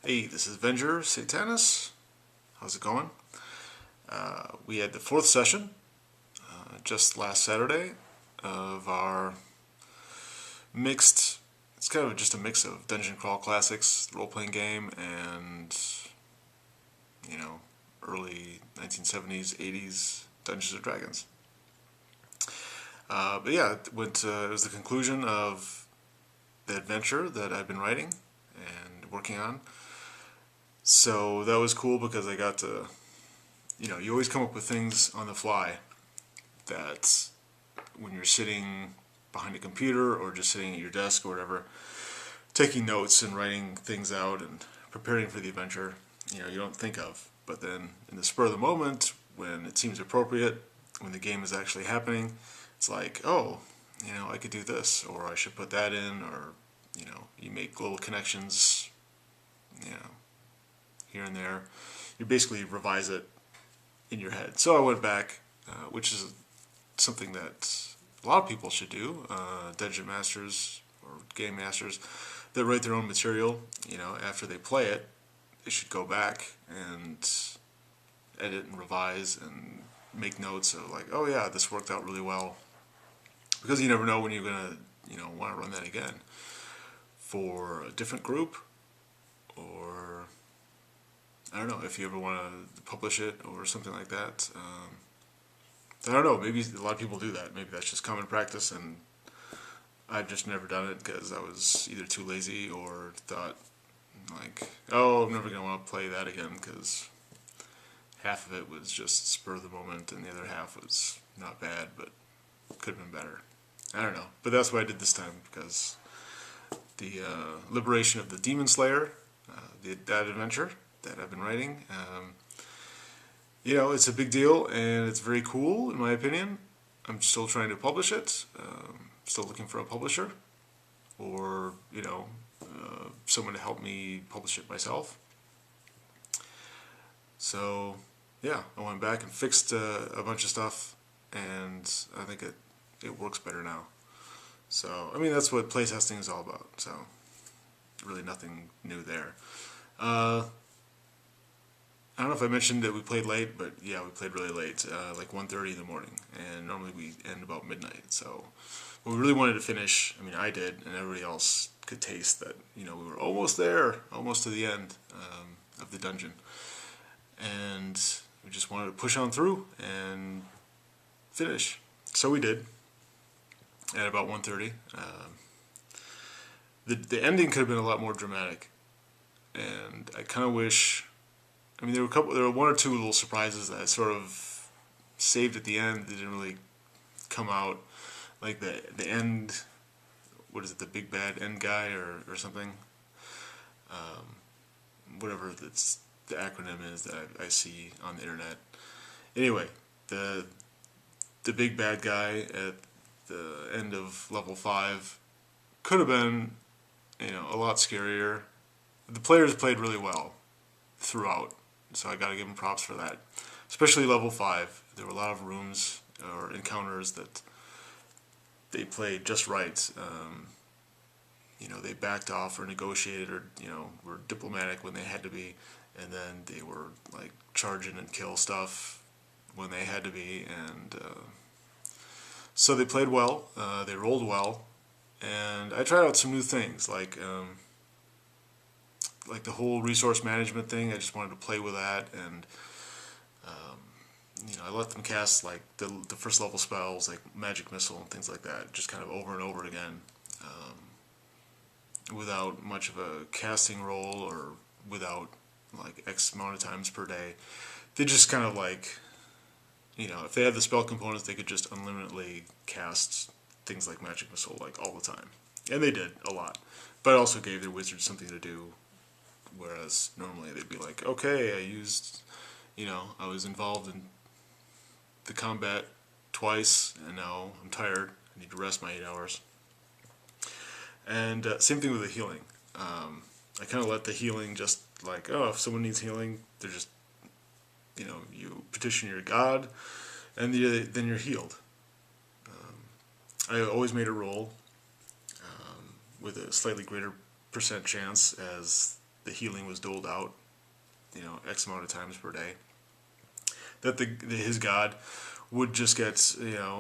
Hey, this is Venger, Satanis. How's it going? We had the fourth session just last Saturday of our mixed, it's kind of just a mix of Dungeon Crawl Classics, role-playing game, and, you know, early 1970s, 80s Dungeons and Dragons. But yeah, it was the conclusion of the adventure that I've been writing and working on. So that was cool because I got to, you always come up with things on the fly that when you're sitting behind a computer or just sitting at your desk or whatever, taking notes and writing things out and preparing for the adventure, you don't think of. But then in the spur of the moment, when it seems appropriate, when the game is actually happening, it's like, oh, I could do this, or I should put that in, or, you make little connections, here and there. You basically revise it in your head. So I went back, which is something that a lot of people should do, dungeon masters or game masters that write their own material, after they play it, they should go back and edit and revise and make notes of like, oh yeah, this worked out really well. Because you never know when you're going to, want to run that again for a different group, or I don't know if you ever want to publish it or something like that. I don't know. Maybe a lot of people do that. Maybe that's just common practice, and I've just never done it because I was either too lazy or thought like, oh, I'm never gonna want to play that again because half of it was just spur of the moment, and the other half was not bad, but could have been better. I don't know, but that's what I did this time because the liberation of the Demon Slayer, that adventure that I've been writing. It's a big deal and it's very cool in my opinion. I'm still trying to publish it. Still looking for a publisher or, someone to help me publish it myself. So, yeah, I went back and fixed a bunch of stuff and I think it works better now. So, I mean, that's what playtesting is all about. So, really nothing new there. I don't know if I mentioned that we played late, but yeah, we played really late, like 1:30 in the morning, and normally we end about midnight. So, we really wanted to finish. I mean, I did, and everybody else could taste that. We were almost there, almost to the end of the dungeon, and we just wanted to push on through and finish. So we did at about 1:30. The ending could have been a lot more dramatic, and I kind of wish. I mean, there were one or two little surprises that I sort of saved at the end that didn't really come out, like the end. What is it? The big bad end guy or something. Whatever that's the acronym is that I see on the internet. Anyway, the big bad guy at the end of level 5 could have been, a lot scarier. The players played really well throughout. So I gotta give them props for that. Especially level 5. There were a lot of rooms or encounters that they played just right. They backed off or negotiated or, were diplomatic when they had to be. And then they were like charging and kill stuff when they had to be. And so they played well. They rolled well. And I tried out some new things like the whole resource management thing. I just wanted to play with that, and I let them cast like the first level spells like magic missile and things like that, just kind of over and over again, without much of a casting roll or without like X amount of times per day. They just kind of like, if they had the spell components, they could just unlimitedly cast things like magic missile like all the time, and they did a lot. But it also gave their wizards something to do. Whereas normally they'd be like, okay, I was involved in the combat twice, and now I'm tired. I need to rest my 8 hours. And same thing with the healing. I kind of let the healing just like, oh, if someone needs healing, they're just, you petition your god, and then you're healed. I always made a roll with a slightly greater percent chance as the healing was doled out, X amount of times per day, that his god would just get,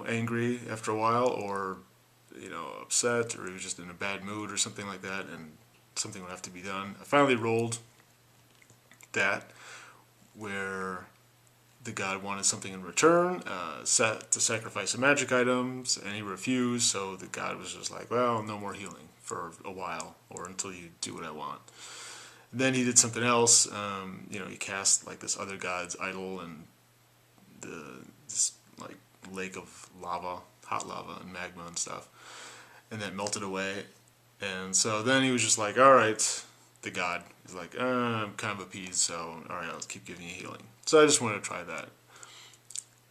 angry after a while, or, upset, or he was just in a bad mood or something like that, and something would have to be done. I finally rolled that, where the god wanted something in return, set to sacrifice some magic items, and he refused, so the god was just like, well, no more healing for a while, or until you do what I want. Then he did something else, he cast like this other god's idol, and this like lake of lava, hot lava and magma and stuff, and that melted away. And so then he was just like, alright, the god is like, I'm kind of appeased, so alright, let's keep giving you healing. So I just wanted to try that.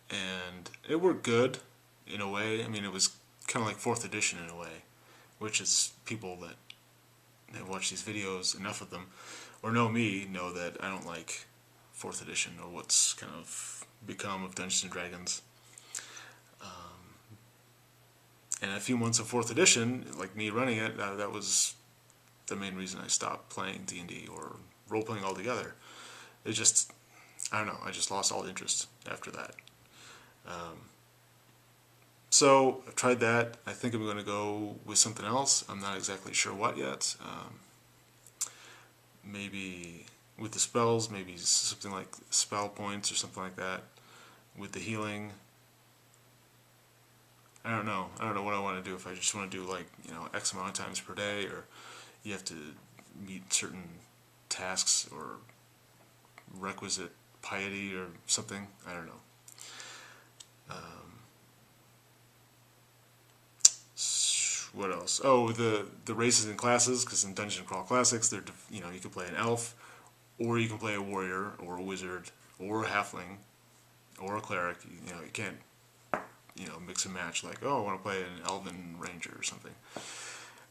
And it worked good, in a way. I mean, it was kind of like 4th edition in a way, which is people that have watched these videos, enough of them, or know me, know that I don't like 4th edition, or what's kind of become of Dungeons & Dragons. And a few months of 4th edition, like me running it, that was the main reason I stopped playing D&D, or role-playing altogether. It just, I don't know, I just lost all interest after that. So, I've tried that. I think I'm going to go with something else. I'm not exactly sure what yet. Maybe with the spells, maybe something like spell points or something like that. With the healing, I don't know. I don't know what I want to do. If I just want to do like, X amount of times per day, or you have to meet certain tasks or requisite piety or something. I don't know. What else? Oh, the races and classes, because in Dungeon Crawl Classics, they're, you can play an elf, or you can play a warrior, or a wizard, or a halfling, or a cleric. You can't, mix and match, like, oh, I want to play an elven ranger or something.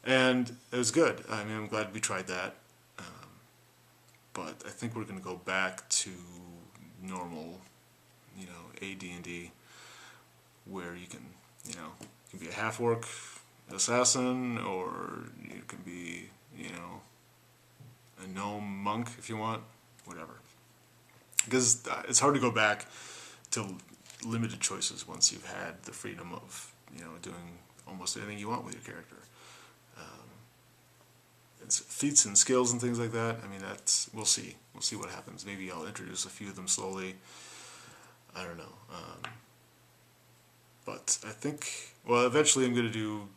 And it was good. I mean, I'm glad we tried that. But I think we're going to go back to normal, AD&D, where you can, you can be a half-orc assassin, or you can be, a gnome monk if you want, whatever. Because it's hard to go back to limited choices once you've had the freedom of, doing almost anything you want with your character. It's feats and skills and things like that. I mean, we'll see. We'll see what happens. Maybe I'll introduce a few of them slowly. I don't know. But I think, well, eventually I'm going to do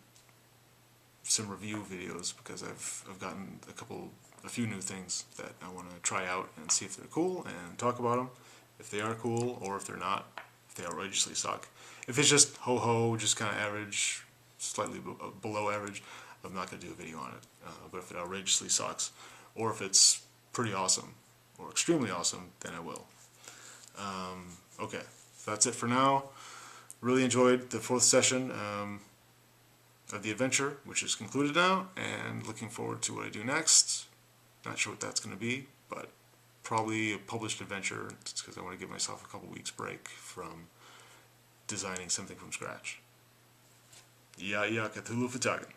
some review videos, because I've gotten a few new things that I want to try out and see if they're cool, and talk about them, if they are cool, or if they're not, if they outrageously suck. If it's just ho-ho, just kind of average, slightly below average, I'm not going to do a video on it. But if it outrageously sucks, or if it's pretty awesome, or extremely awesome, then I will. Okay, that's it for now. Really enjoyed the 4th session of the adventure, which is concluded now, and looking forward to what I do next. Not sure what that's going to be, but probably a published adventure, because I want to give myself a couple weeks break from designing something from scratch. Ya Cthulhu Fatagan.